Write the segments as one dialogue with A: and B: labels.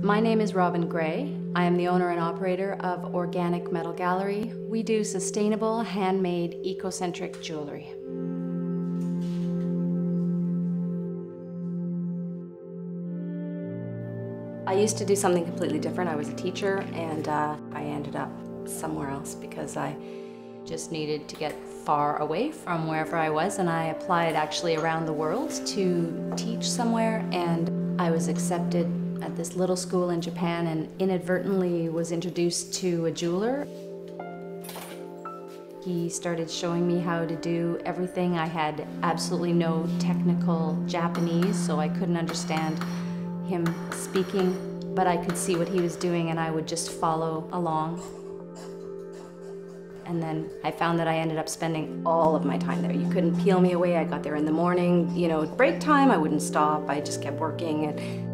A: My name is Robin Gray. I am the owner and operator of Organic Metal Gallery. We do sustainable, handmade, eco-centric jewelry. I used to do something completely different. I was a teacher, and I ended up somewhere else because I just needed to get far away from wherever I was, and I applied actually around the world to teach somewhere, and I was accepted at this little school in Japan and inadvertently was introduced to a jeweler. He started showing me how to do everything. I had absolutely no technical Japanese, so I couldn't understand him speaking, but I could see what he was doing and I would just follow along. And then I found that I ended up spending all of my time there. You couldn't peel me away. I got there in the morning, break time, I wouldn't stop. I just kept working. And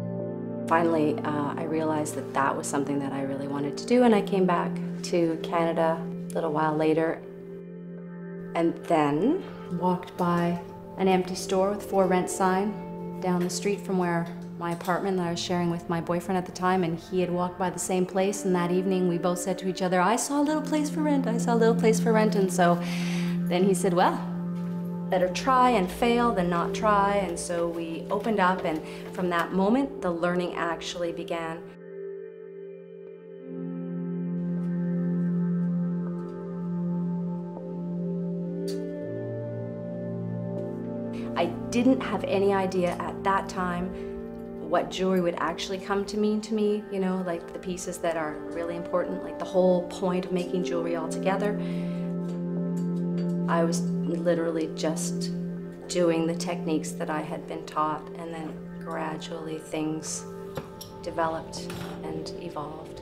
A: finally, I realized that that was something that I really wanted to do, and I came back to Canada a little while later and then walked by an empty store with "For Rent" sign down the street from where my apartment that I was sharing with my boyfriend at the time, and he had walked by the same place, and that evening we both said to each other, "I saw a little place for rent, I saw a little place for rent," and so then he said, "Well, better try and fail than not try," and so we opened up, and from that moment, the learning actually began. I didn't have any idea at that time what jewelry would actually come to mean to me, like the pieces that are really important, like the whole point of making jewelry altogether. I was literally just doing the techniques that I had been taught, and then gradually things developed and evolved.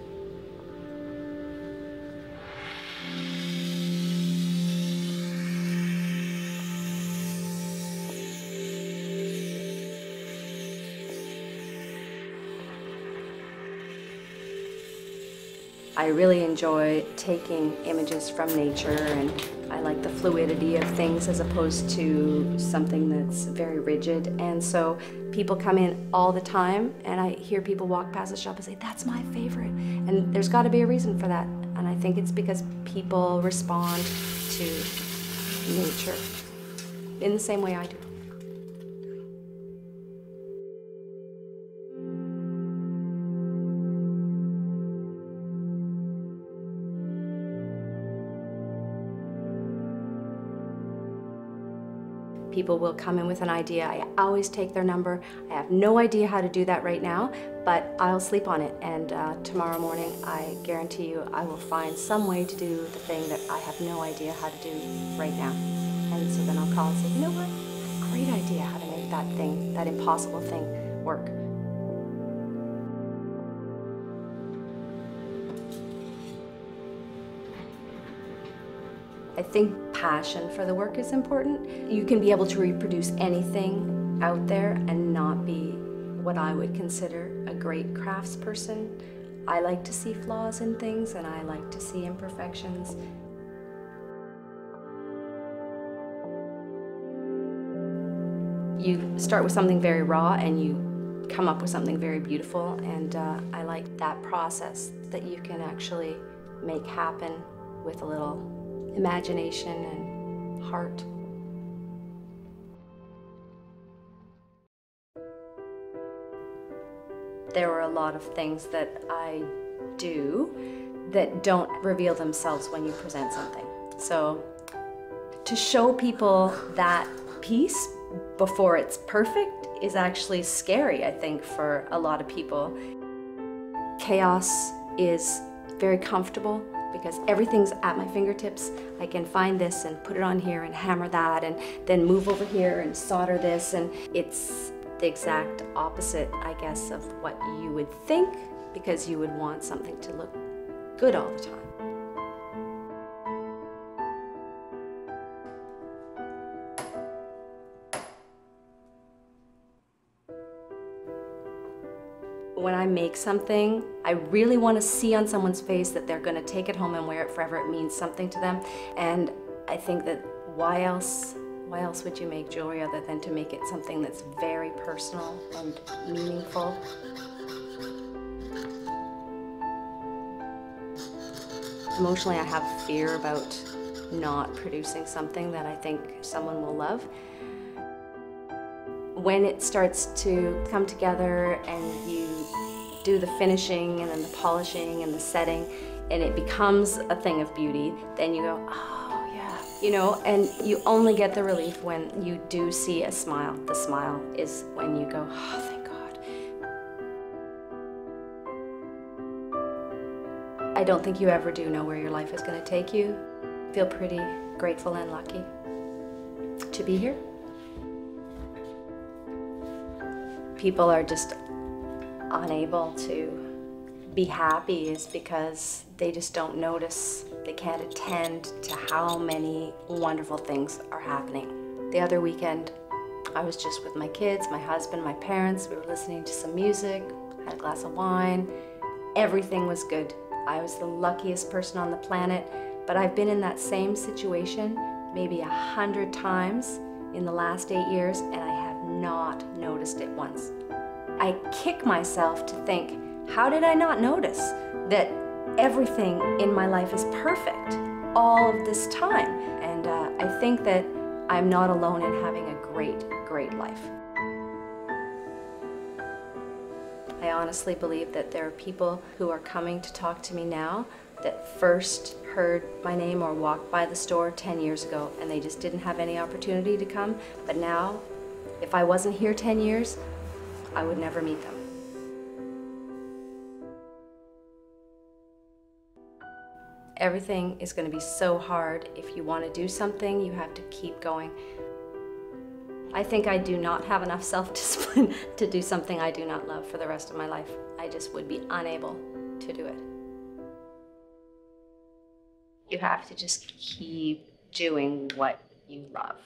A: I really enjoy taking images from nature, and I like the fluidity of things as opposed to something that's very rigid. And so people come in all the time, and I hear people walk past the shop and say, "That's my favorite." And there's got to be a reason for that. And I think it's because people respond to nature in the same way I do. People will come in with an idea. I always take their number. I have no idea how to do that right now, but I'll sleep on it. And tomorrow morning, I guarantee you, I will find some way to do the thing that I have no idea how to do right now. And so then I'll call and say, "You know what? I have a great idea how to make that thing, that impossible thing, work." I think passion for the work is important. You can be able to reproduce anything out there and not be what I would consider a great craftsperson. I like to see flaws in things, and I like to see imperfections. You start with something very raw and you come up with something very beautiful, and I like that process that you can actually make happen with a little imagination and heart. There are a lot of things that I do that don't reveal themselves when you present something. So to show people that piece before it's perfect is actually scary, I think, for a lot of people. Chaos is very comfortable because everything's at my fingertips. I can find this and put it on here and hammer that and then move over here and solder this, and it's the exact opposite, I guess, of what you would think, because you would want something to look good all the time. When I make something, I really want to see on someone's face that they're going to take it home and wear it forever. It means something to them. And I think that why else would you make jewelry other than to make it something that's very personal and meaningful? Emotionally, I have fear about not producing something that I think someone will love. When it starts to come together and you do the finishing and then the polishing and the setting, and it becomes a thing of beauty, then you go, oh yeah, you know, and you only get the relief when you do see a smile. The smile is when you go, oh, thank God. I don't think you ever do know where your life is going to take you. I feel pretty grateful and lucky to be here. People are just unable to be happy is because they just don't notice, they can't attend to how many wonderful things are happening. The other weekend, I was just with my kids, my husband, my parents. We were listening to some music, had a glass of wine. Everything was good. I was the luckiest person on the planet, but I've been in that same situation maybe 100 times in the last 8 years, and I have not noticed it once. I kick myself to think, how did I not notice that everything in my life is perfect all of this time? And I think that I'm not alone in having a great, great life. I honestly believe that there are people who are coming to talk to me now that first heard my name or walked by the store 10 years ago and they just didn't have any opportunity to come. But now, if I wasn't here 10 years, I would never meet them. Everything is going to be so hard. If you want to do something, you have to keep going. I think I do not have enough self-discipline to do something I do not love for the rest of my life. I just would be unable to do it. You have to just keep doing what you love.